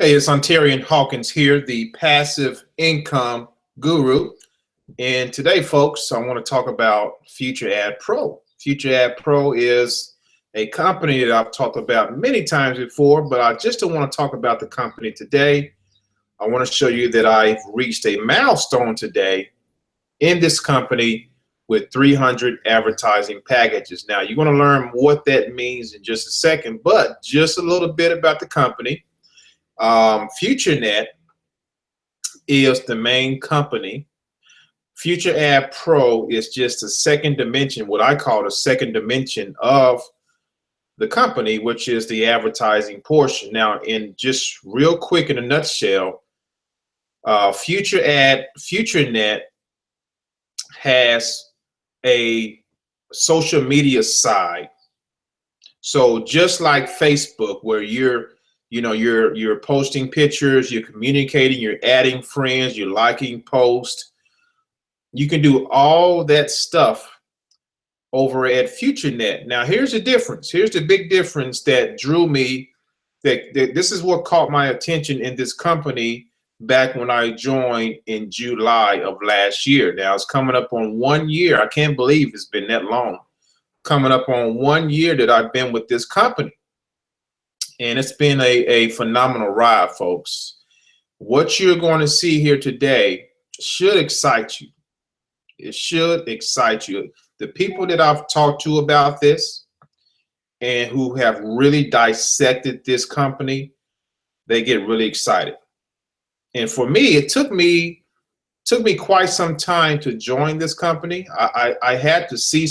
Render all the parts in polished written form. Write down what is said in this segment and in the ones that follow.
Hey, it's Ontarian Hawkins here, the passive income guru. And today, folks, I want to talk about Futureet Pro. Futureet Pro is a company that I've talked about many times before, but I just don't want to talk about the company today. I want to show you that I've reached a milestone today in this company with 300 advertising packages. Now, you're going to learn what that means in just a second, but just a little bit about the company. Futurenet is the main company. Futureet Pro is just a second dimension, what I call the second dimension of the company, which is the advertising portion. Now, in just real quick, in a nutshell, Futurenet has a social media side. So just like Facebook, where you're posting pictures, you're communicating, you're adding friends, you're liking posts. You can do all that stuff over at Futurenet. Now, here's the difference. Here's the big difference that drew me, that this is what caught my attention in this company back when I joined in July of last year. Now, it's coming up on 1 year. I can't believe it's been that long. Coming up on 1 year that I've been with this company. And it's been a phenomenal ride, folks. What you're going to see here today should excite you. It should excite you. The people that I've talked to about this and who have really dissected this company, they get really excited. And for me, it took me quite some time to join this company. I had to see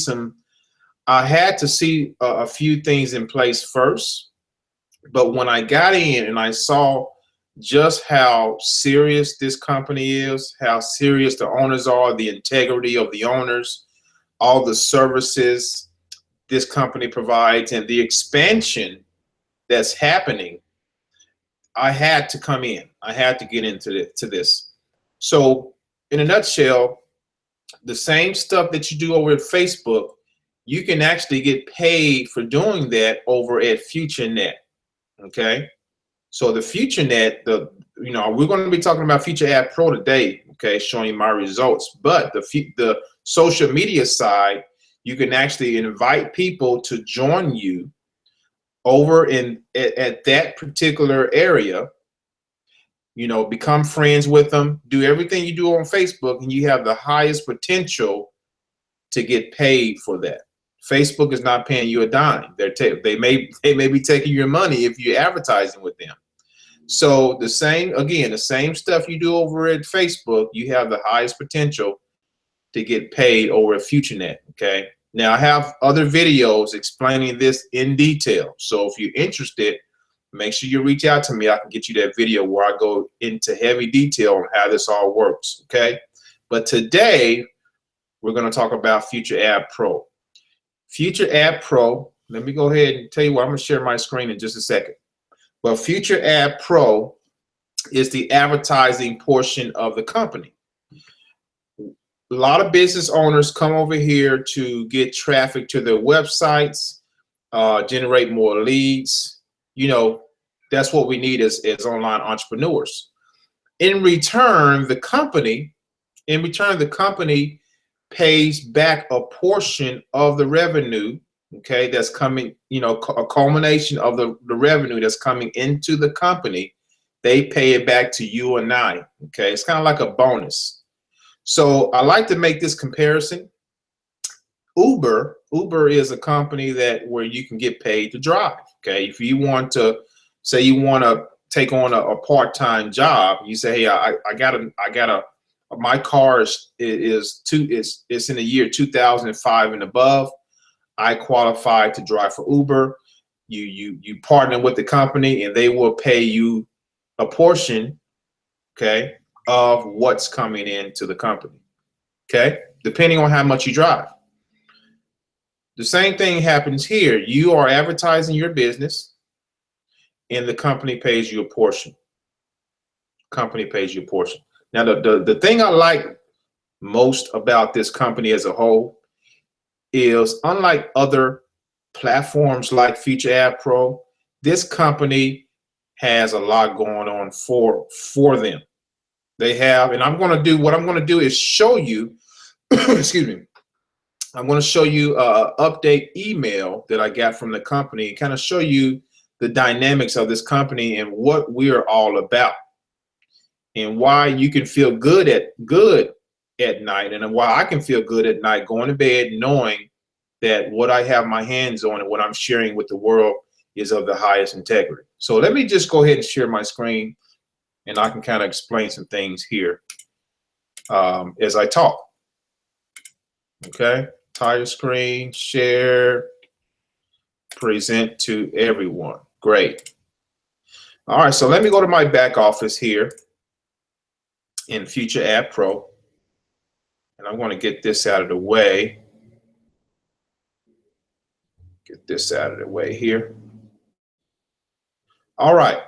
a few things in place first. But when I got in and I saw just how serious this company is, how serious the owners are, the integrity of the owners, all the services this company provides, and the expansion that's happening, I had to come in. I had to get into this. So in a nutshell, the same stuff that you do over at Facebook, you can actually get paid for doing that over at Futurenet. Okay, so the Futurenet, we're going to be talking about Futureet Pro today. Okay, showing you my results. But the social media side, you can actually invite people to join you over at that particular area. Become friends with them. Do everything you do on Facebook, and you have the highest potential to get paid for that. Facebook is not paying you a dime. They may be taking your money if you're advertising with them. So the same stuff you do over at Facebook, you have the highest potential to get paid over at Futurenet. Okay. Now I have other videos explaining this in detail. So if you're interested, make sure you reach out to me. I can get you that video where I go into heavy detail on how this all works. Okay. But today we're going to talk about Futureet Pro. Futureet Pro, let me go ahead and tell you what, I'm going to share my screen in just a second. But Futureet Pro is the advertising portion of the company. A lot of business owners come over here to get traffic to their websites, generate more leads. That's what we need as online entrepreneurs. In return, the company pays back a portion of the revenue, okay, that's coming, a culmination of the revenue that's coming into the company. They pay it back to you and I, okay? It's kind of like a bonus. So I like to make this comparison. Uber is a company where you can get paid to drive, okay? If you want to, say you want to take on a part-time job, you say, hey, my car is in the year 2005 and above. I qualify to drive for Uber. You partner with the company, and they will pay you a portion, okay, of what's coming into the company, okay, depending on how much you drive. The same thing happens here. You are advertising your business, and the company pays you a portion. Company pays you a portion. Now, the thing I like most about this company as a whole is, unlike other platforms like Futureet Pro, this company has a lot going on for them. They have, and what I'm going to do is show you, excuse me, I'm going to show you a update email that I got from the company and kind of show you the dynamics of this company and what we're all about and why you can feel good at night and why I can feel good at night going to bed knowing that what I have my hands on and what I'm sharing with the world is of the highest integrity. So let me just go ahead and share my screen and I can kind of explain some things here as I talk. Okay, entire screen, share, present to everyone. Great. All right, so let me go to my back office here in Future App Pro, and I'm going to get this out of the way. Get this out of the way here. All right.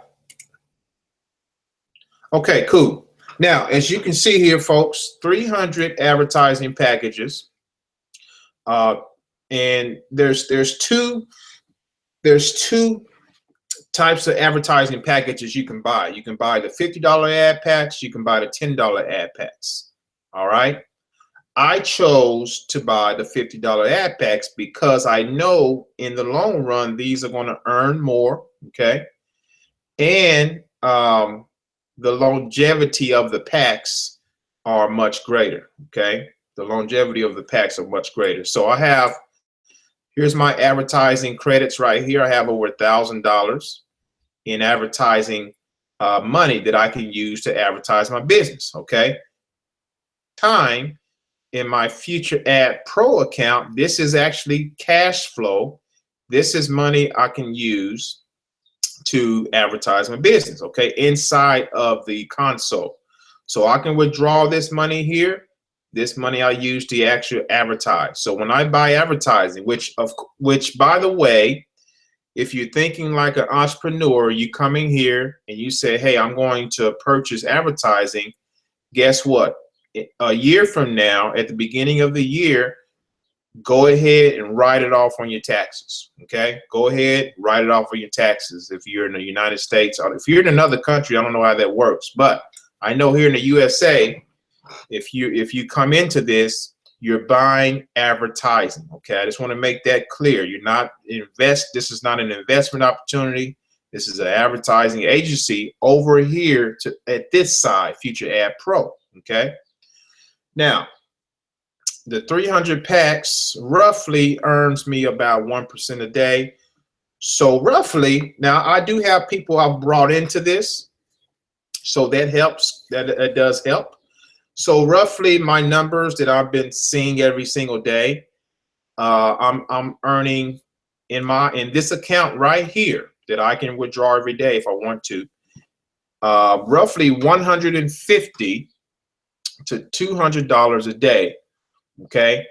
Okay, cool. Now, as you can see here, folks, 300 advertising packages, and there's two types of advertising packages you can buy. You can buy the $50 ad packs. You can buy the $10 ad packs. All right. I chose to buy the $50 ad packs because I know in the long run these are going to earn more. Okay, and the longevity of the packs are much greater. Okay, the longevity of the packs are much greater. So I have, here's my advertising credits right here. I have over $1,000 in advertising money that I can use to advertise my business. Okay, time in my Future Ad Pro account, this is actually cash flow. This is money I can use to advertise my business, okay, inside of the console. So I can withdraw this money here. This money I use to actually advertise. So when I buy advertising, which by the way, if you're thinking like an entrepreneur, you come in here and you say, hey, I'm going to purchase advertising. Guess what? A year from now, at the beginning of the year, go ahead and write it off on your taxes. Okay, go ahead, write it off on your taxes. If you're in the United States, or if you're in another country, I don't know how that works, but I know here in the USA, if you come into this, you're buying advertising. Okay, I just want to make that clear. You're not this is not an investment opportunity. This is an advertising agency over here at this side, Future Ad Pro. Okay, now the 300 packs roughly earns me about 1% a day. So roughly, now I do have people I've brought into this, so that helps. That does help. So roughly, my numbers that I've been seeing every single day, I'm earning in this account right here that I can withdraw every day if I want to, roughly $150 to $200 a day. Okay,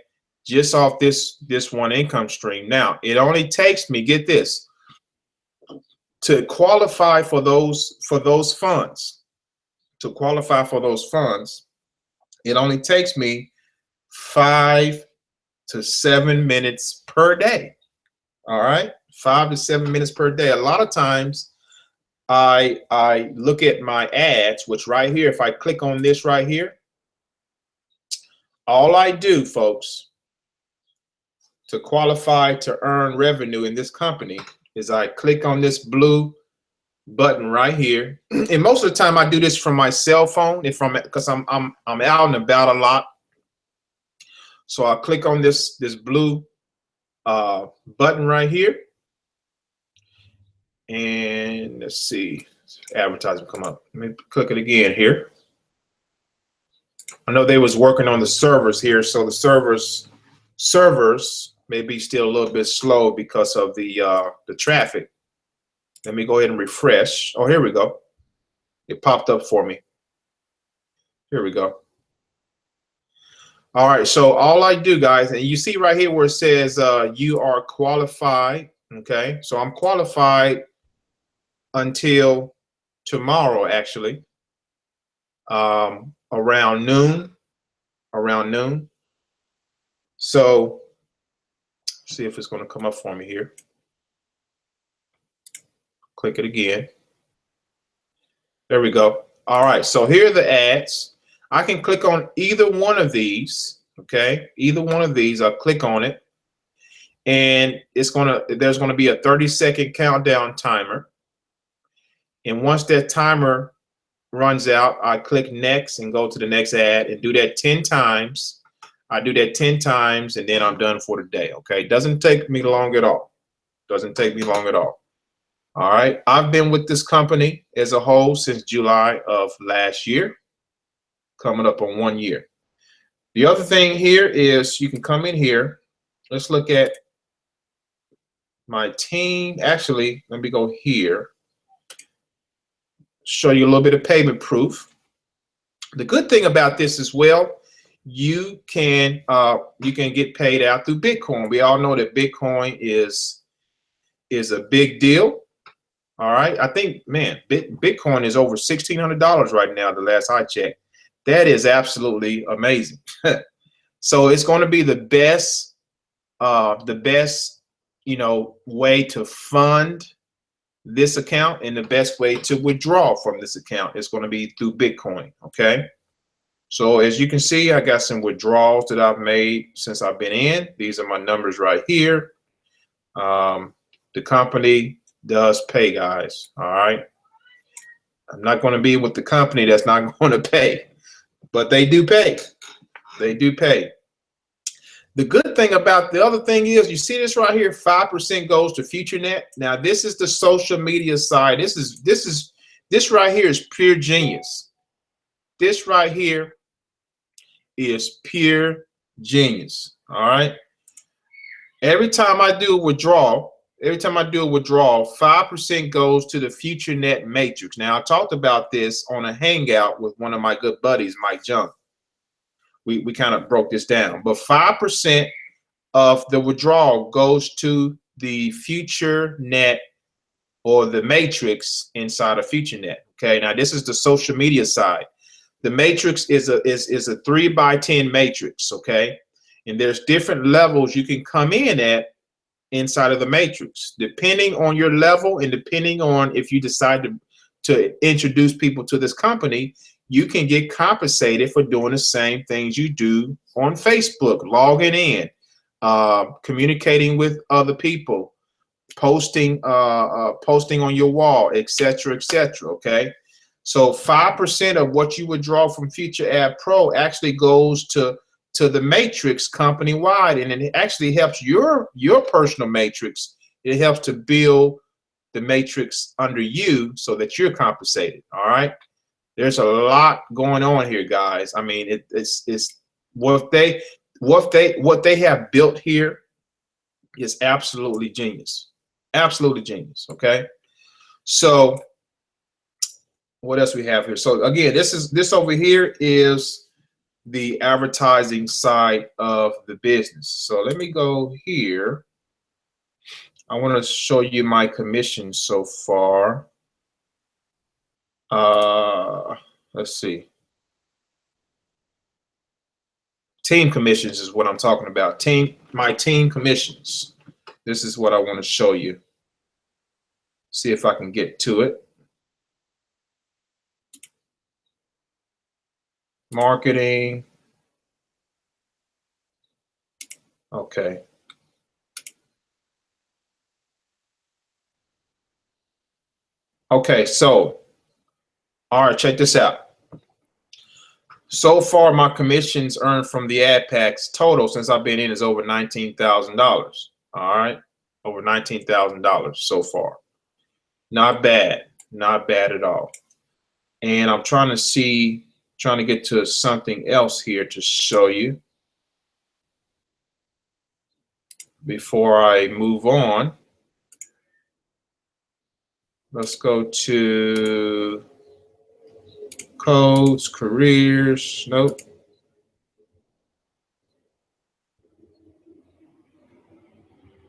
just off this one income stream. Now it only takes me, get this, to qualify for those funds. To qualify for those funds, it only takes me 5 to 7 minutes per day. All right, 5 to 7 minutes per day. A lot of times I look at my ads, which right here, if I click on this right here, all I do, folks, to qualify to earn revenue in this company is I click on this blue button right here. And most of the time I do this from my cell phone because I'm out and about a lot. So I click on this blue button right here. And let's see, advertisement come up. Let me click it again here. I know they was working on the servers here, so the servers may be still a little bit slow because of the traffic. Let me go ahead and refresh. Oh, here we go. It popped up for me. Here we go. All right, so all I do, guys, and you see right here where it says you are qualified. Okay, so I'm qualified until tomorrow, actually, around noon. So see if it's going to come up for me here. Click it again. There we go. All right, so here are the ads. I can click on either one of these, okay? Either one of these, I'll click on it, and there's gonna be a 30-second countdown timer. And once that timer runs out, I click next and go to the next ad and do that 10 times. I do that 10 times and then I'm done for the day, okay? Doesn't take me long at all. Doesn't take me long at all. All right, I've been with this company as a whole since July of last year, coming up on 1 year. The other thing here is you can come in here. Let's look at my team. Actually, let me go here. Show you a little bit of payment proof. The good thing about this as well, you can get paid out through Bitcoin. We all know that Bitcoin is a big deal. All right, I think, man, Bitcoin is over $1,600 right now. The last I checked, that is absolutely amazing. So it's going to be the best, way to fund this account, and the best way to withdraw from this account is going to be through Bitcoin. Okay, so as you can see, I got some withdrawals that I've made since I've been in. These are my numbers right here. The company does pay, guys. All right, I'm not going to be with the company that's not going to pay, but they do pay. They do pay. The good thing about the other thing is, you see this right here, 5% goes to Futurenet. Now this is the social media side. This right here is pure genius. This right here is pure genius. All right. Every time I do a withdrawal, 5% goes to the Futurenet matrix. Now, I talked about this on a hangout with one of my good buddies, Mike Jung. We kind of broke this down, but 5% of the withdrawal goes to the Futurenet or the matrix inside of Futurenet. Okay, now this is the social media side. The matrix is a 3x10 matrix. Okay, and there's different levels you can come in at inside of the matrix, depending on your level and depending on if you decide to introduce people to this company. You can get compensated for doing the same things you do on Facebook, logging in, communicating with other people, posting on your wall, etc., etc. Okay, so 5% of what you withdraw from Future Ad Pro actually goes to the matrix company wide, and it actually helps your personal matrix. It helps to build the matrix under you so that you're compensated. All right, there's a lot going on here, guys. I mean, it's what they have built here is absolutely genius. Absolutely genius. Okay, so what else we have here? So again, this over here is the advertising side of the business. So let me go here. I want to show you my commissions so far. Let's see. Team commissions is what I'm talking about. My team commissions. This is what I want to show you. See if I can get to it. Marketing. Okay. Okay, so, all right, check this out. So far, my commissions earned from the ad packs total since I've been in is over $19,000. All right, over $19,000 so far. Not bad, not bad at all. And I'm trying to get to something else here to show you before I move on. Let's go to codes, careers. Nope.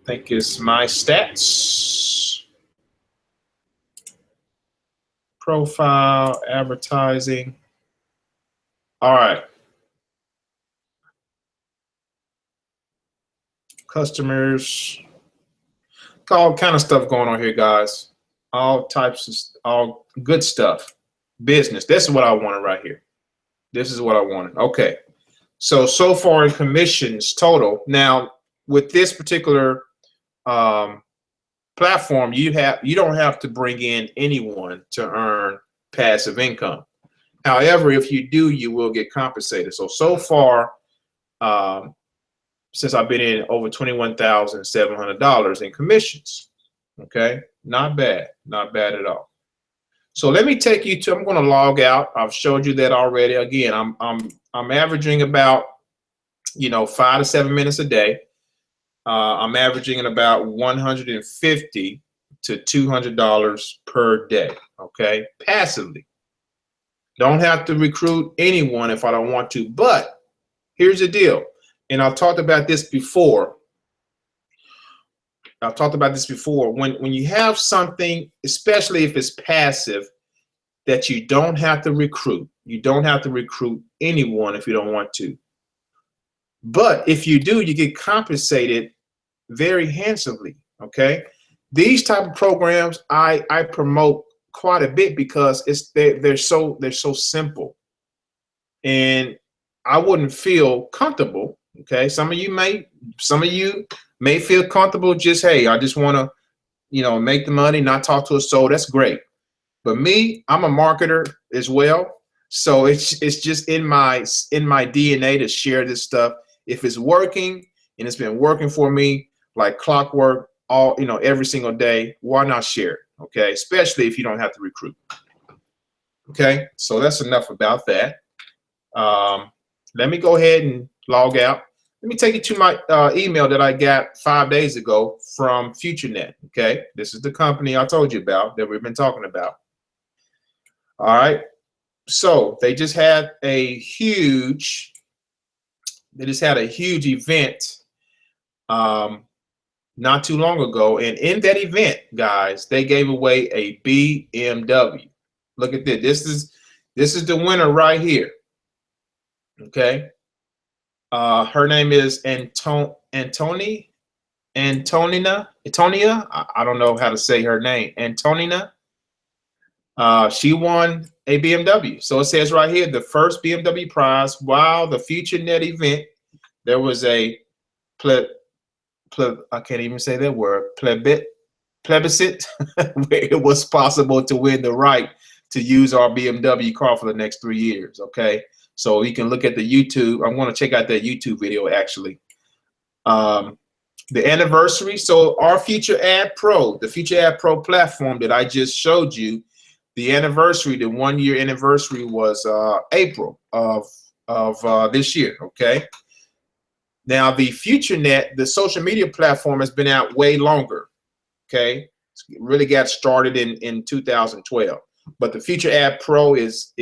I think it's my stats. Profile, advertising. All right. Customers. All kind of stuff going on here, guys. All types of, all good stuff. business. This is what I wanted right here. This is what I wanted. Okay. So far in commissions total. Now, with this particular platform, you don't have to bring in anyone to earn passive income. However, if you do, you will get compensated. So far, since I've been in, over $21,700 in commissions. Okay, not bad, not bad at all. So let me take you to. I'm going to log out. I've showed you that already. Again, I'm averaging about 5 to 7 minutes a day. I'm averaging at about $150 to $200 per day. Okay, passively. Don't have to recruit anyone if I don't want to. But here's the deal, and I've talked about this before. When you have something, especially if it's passive, that you don't have to recruit. You don't have to recruit anyone if you don't want to. But if you do, you get compensated very handsomely. Okay, these type of programs I promote quite a bit because they're so simple, and I wouldn't feel comfortable. Okay, some of you may feel comfortable just, hey, I just want to make the money, not talk to a soul. That's great. But me, I'm a marketer as well, so it's just in my DNA to share this stuff. If it's working and it's been working for me like clockwork every single day, why not share it? Okay, especially if you don't have to recruit. Okay, so that's enough about that. Let me go ahead and log out. Let me take you to my email that I got 5 days ago from Futurenet. Okay, this is the company I told you about that we've been talking about. All right, so they just had a huge event not too long ago, and in that event, guys, they gave away a BMW. Look at this. This is the winner right here. Okay. Her name is Antonia. I don't know how to say her name. Antonina. She won a BMW. So it says right here, the first BMW prize. While the Futurenet event, there was a I can't even say that word. Plebiscite, where it was possible to win the right to use our BMW car for the next 3 years. Okay. So you can look at the YouTube. I'm going to check out that YouTube video actually. The anniversary. So our Future Ad Pro, the Future Ad Pro platform that I just showed you, the anniversary, the 1 year anniversary was April of this year. Okay. Now the Futurenet, the social media platform, has been out way longer. Okay. It really got started in 2012, but the Future Ad Pro is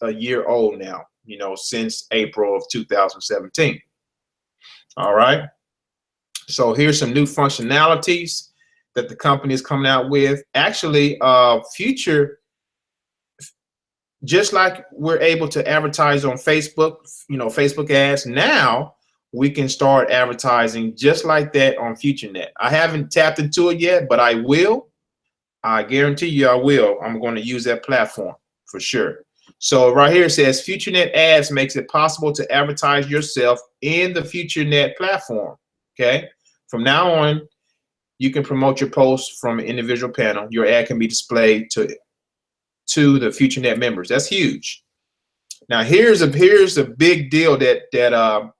a year old now. Since April of 2017. All right. So here's some new functionalities that the company is coming out with. Actually, Future, just like we're able to advertise on Facebook, Facebook ads, now we can start advertising just like that on Futurenet. I haven't tapped into it yet, but I will. I guarantee you I will. I'm going to use that platform for sure. So right here it says Futurenet ads makes it possible to advertise yourself in the Futurenet platform. Okay. From now on, you can promote your posts from an individual panel. Your ad can be displayed to the Futurenet members. That's huge. Now here's a big deal that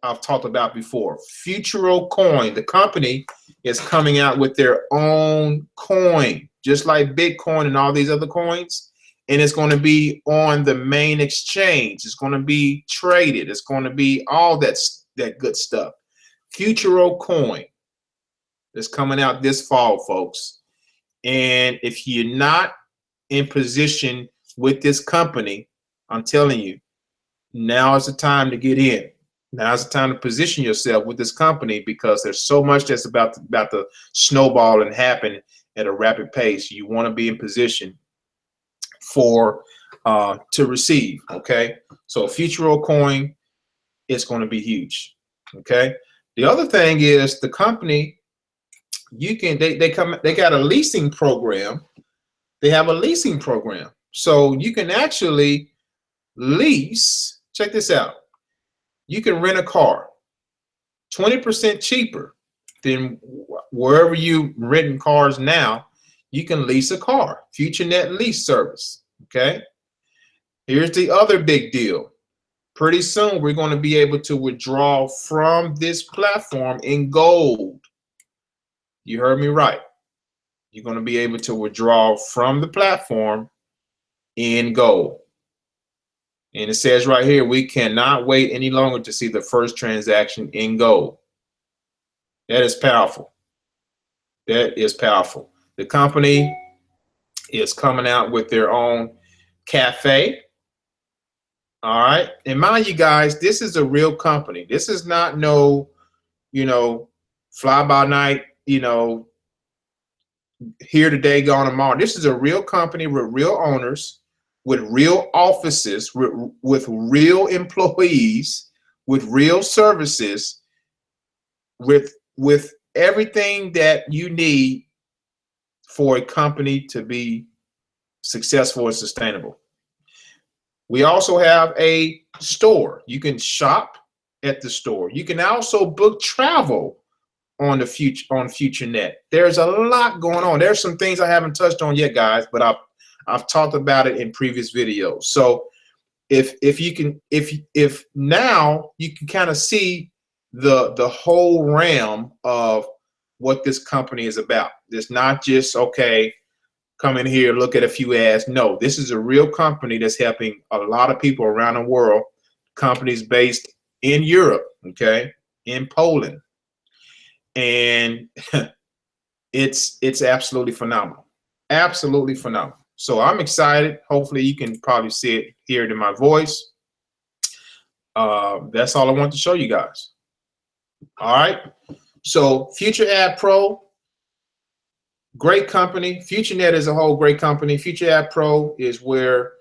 I've talked about before. Futuro Coin, the company, is coming out with their own coin, just like Bitcoin and all these other coins. And it's going to be on the main exchange. It's going to be traded. It's going to be all that good stuff. Futuro Coin is coming out this fall, folks. And if you're not in position with this company, I'm telling you, now is the time to get in. Now is the time to position yourself with this company, because there's so much that's about to snowball and happen at a rapid pace. You want to be in position to receive. Okay, so Futuro Coin is going to be huge. Okay, the other thing is the company, they got a leasing program. They have a leasing program. So you can actually lease, check this out. You can rent a car 20% cheaper than wherever you renting cars now. You can lease a car, FutureNet lease service. Okay. Here's the other big deal. Pretty soon we're going to be able to withdraw from this platform in gold. You heard me right. You're going to be able to withdraw from the platform in gold. And it says right here, we cannot wait any longer to see the first transaction in gold. That is powerful. That is powerful. The company is coming out with their own cafe. All right. And mind you guys, this is a real company. This is not no, fly by night, here today, gone tomorrow. This is a real company with real owners, with real offices, with real employees, with real services, with everything that you need for a company to be successful and sustainable. We also have a store. You can shop at the store. You can also book travel on FutureNet. There's a lot going on. There's some things I haven't touched on yet, guys, but I've talked about it in previous videos. So if now you can kind of see the whole realm of what this company is about. It's not just, okay, come in here, look at a few ads. No, this is a real company that's helping a lot of people around the world, companies based in Europe, okay, in Poland. And it's absolutely phenomenal. Absolutely phenomenal. So I'm excited. Hopefully you can probably see it, hear it in my voice. That's all I want to show you guys. All right. So Future Ad Pro, great company. FutureNet as a whole, great company. Future Ad Pro is where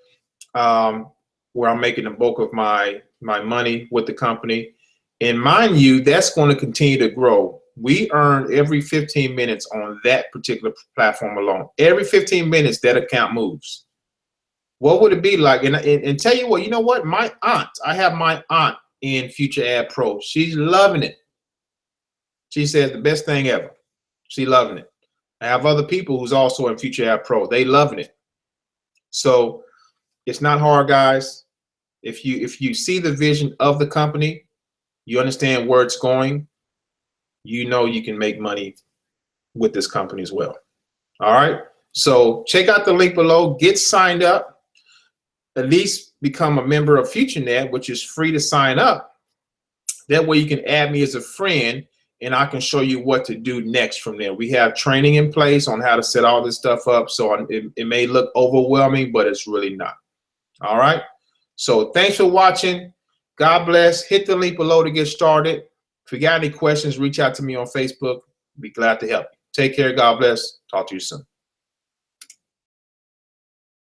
I'm making the bulk of my money with the company. And mind you, that's going to continue to grow. We earn every 15 minutes on that particular platform alone. Every 15 minutes, that account moves. What would it be like? And tell you what, you know what? My aunt, I have my aunt in Future Ad Pro. She's loving it. She says the best thing ever. She's loving it. I have other people who's also in Future Ad Pro. They loving it. So it's not hard, guys. If you see the vision of the company, you understand where it's going, you know you can make money with this company as well. All right. So check out the link below. Get signed up. At least become a member of FutureNet, which is free to sign up. That way you can add me as a friend and I can show you what to do next from there. We have training in place on how to set all this stuff up. So it may look overwhelming, but it's really not. All right. So thanks for watching. God bless. Hit the link below to get started. If you got any questions, reach out to me on Facebook. Be glad to help you. Take care. God bless. Talk to you soon.